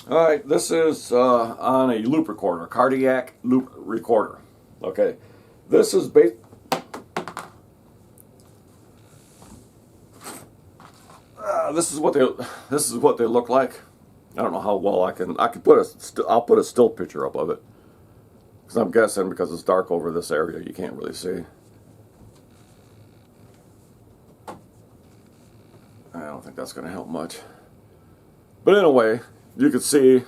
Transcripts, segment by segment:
All right, this is on a loop recorder, cardiac loop recorder. Okay, this is based. This is what they look like. I don't know how well I can put I'll put a still picture up of it because I'm guessing because it's dark over this area you can't really see. I don't think that's going to help much. But anyway, you can see,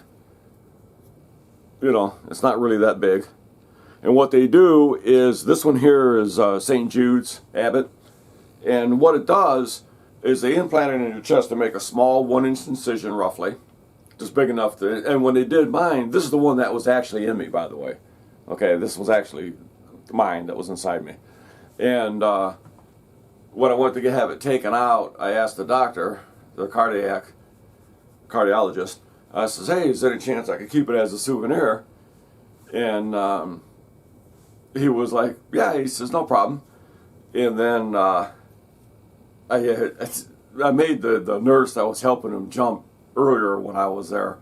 it's not really that big. And what they do is, this one here is St. Jude's Abbott. And what it does is they implant it in your chest to make a small 1-inch incision roughly. Just big enough to, and when they did mine, this is the one that was actually in me, by the way. Okay, this was actually mine that was inside me. And when I went to have it taken out, I asked the doctor, the cardiologist, I says, hey, is there any chance I could keep it as a souvenir? And he was like, yeah, he says, no problem. And then I made the nurse that was helping him jump earlier when I was there.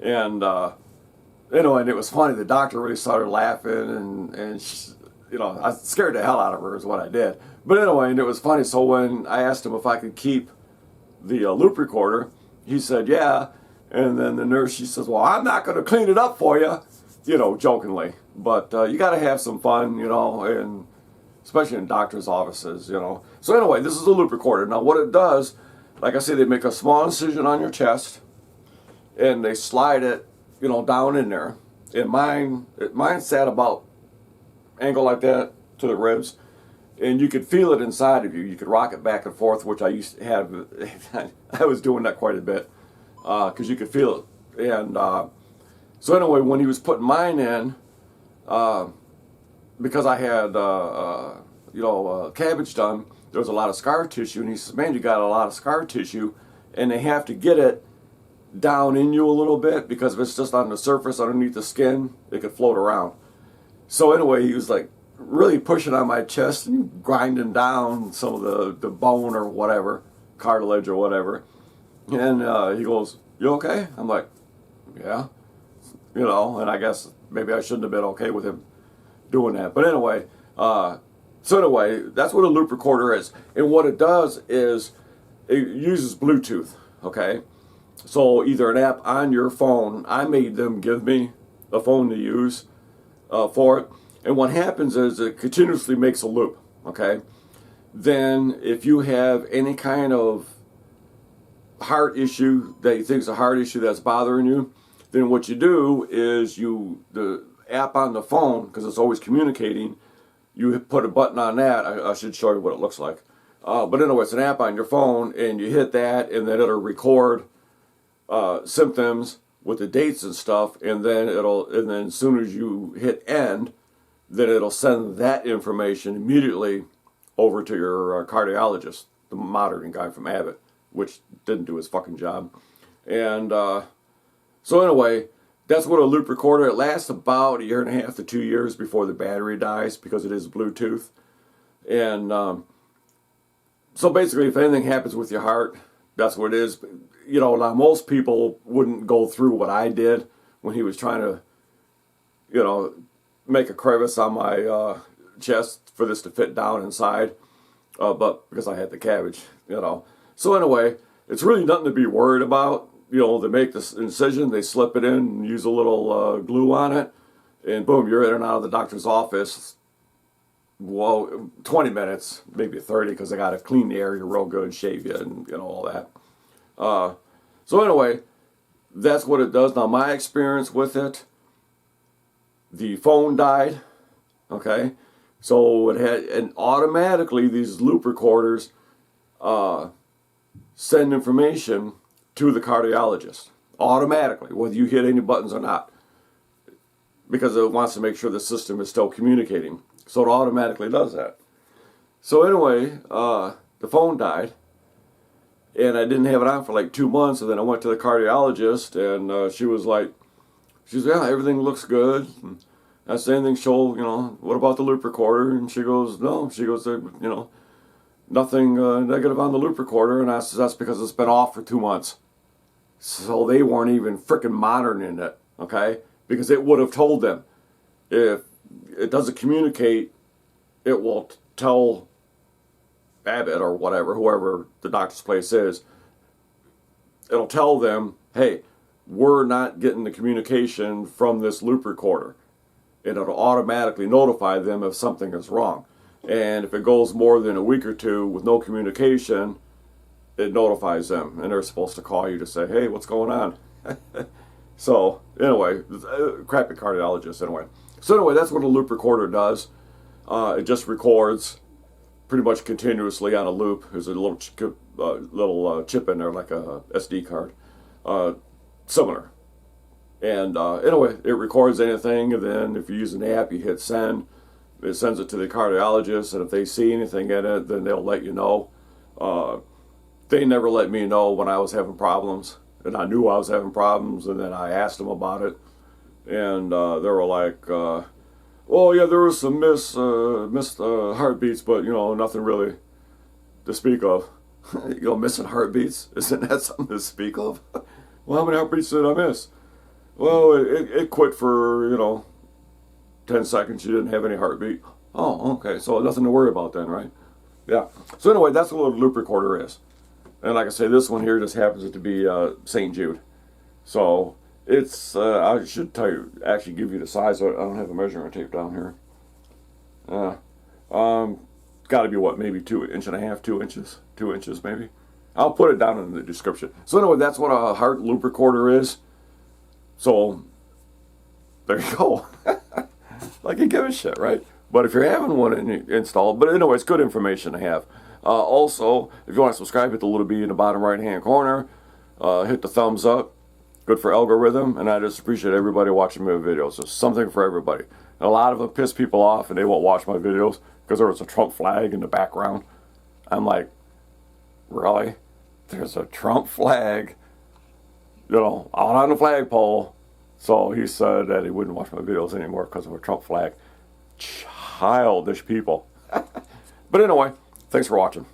And, and it was funny, the doctor really started laughing and she, I scared the hell out of her is what I did. But anyway, and it was funny, so when I asked him if I could keep the loop recorder, he said, yeah. And then the nurse, she says, well, I'm not going to clean it up for you, jokingly. But you got to have some fun, and especially in doctor's offices, So anyway, this is a loop recorder. Now what it does, like I say, they make a small incision on your chest, and they slide it, down in there. And mine sat about angle like that to the ribs, and you could feel it inside of you. You could rock it back and forth, which I used to have. I was doing that quite a bit because you could feel it. And so anyway, when he was putting mine in, because I had cabbage done, there was a lot of scar tissue, and he says, man, you got a lot of scar tissue, and they have to get it down in you a little bit because if it's just on the surface underneath the skin, it could float around. So anyway, he was like really pushing on my chest and grinding down some of the bone or whatever, cartilage or whatever. And he goes, you okay? I'm like, yeah. And I guess maybe I shouldn't have been okay with him doing that. But anyway, that's what a loop recorder is. And what it does is it uses Bluetooth, okay? So either an app on your phone, I made them give me a phone to use for it. And what happens is it continuously makes a loop, okay? Then if you have any kind of heart issue that you think is a heart issue that's bothering you, then what you do is the app on the phone, because it's always communicating, you put a button on that. I should show you what it looks like. But anyway, it's an app on your phone, and you hit that, and then it'll record symptoms with the dates and stuff, and then as soon as you hit end, then it'll send that information immediately over to your cardiologist, the monitoring guy from Abbott, which didn't do his fucking job. And so anyway, that's what a loop recorder. It lasts about 1.5 to 2 years before the battery dies because it is Bluetooth. And so basically, if anything happens with your heart, that's what it is. Now most people wouldn't go through what I did when he was trying to, make a crevice on my chest for this to fit down inside. But because I had the cabbage, So anyway, it's really nothing to be worried about. They make this incision, they slip it in, and use a little glue on it, and boom, you're in and out of the doctor's office. Well, 20 minutes, maybe 30, because I got to clean the area real good, shave you, and all that. So anyway, that's what it does. Now, my experience with it, the phone died, okay? So it had, and automatically these loop recorders send information to the cardiologist, automatically, whether you hit any buttons or not, because it wants to make sure the system is still communicating. So it automatically does that. So anyway, the phone died, and I didn't have it on for like 2 months, and then I went to the cardiologist, and she was like, yeah, everything looks good. And I said, anything show, what about the loop recorder? And she goes, no. She goes, nothing negative on the loop recorder. And I said, that's because it's been off for 2 months. So they weren't even freaking monitoring it, okay? Because it would have told them. If it doesn't communicate, it will tell Abbott or whatever, whoever the doctor's place is, it'll tell them, hey, we're not getting the communication from this loop recorder. And it'll automatically notify them if something is wrong. And if it goes more than a week or two with no communication, it notifies them. And they're supposed to call you to say, hey, what's going on? So, anyway, crappy cardiologist, anyway. So, anyway, that's what a loop recorder does. It just records pretty much continuously on a loop. There's a little chip in there, like a SD card. Similar. And anyway, it records anything, and then if you use an app, you hit send. It sends it to the cardiologist, and if they see anything in it, then they'll let you know. They never let me know when I was having problems, and I knew I was having problems, and then I asked them about it, and they were like, "Oh yeah, there was some missed heartbeats, but nothing really to speak of." Missing heartbeats, isn't that something to speak of? Well, how many heartbeats did I miss? Well, it quit for 10 seconds. You didn't have any heartbeat. Oh, okay, so nothing to worry about then, right? Yeah. So anyway, that's what a loop recorder is. And like I say, this one here just happens to be St. Jude. So it's, I should tell you, actually give you the size of it. I don't have a measuring tape down here. Got to be what, maybe 2.5 inches, 2 inches, 2 inches maybe. I'll put it down in the description. So anyway, that's what a heart loop recorder is. So there you go. Like you give a shit, right? But if you're having one installed, but anyway, it's good information to have. Also, if you want to subscribe, hit the little B in the bottom right hand corner. Hit the thumbs up. Good for algorithm. And I just appreciate everybody watching my videos. There's something for everybody. And a lot of them piss people off and they won't watch my videos because there was a Trump flag in the background. I'm like, really? There's a Trump flag, out on the flagpole. So he said that he wouldn't watch my videos anymore because of a Trump flag. Childish people. But anyway, thanks for watching.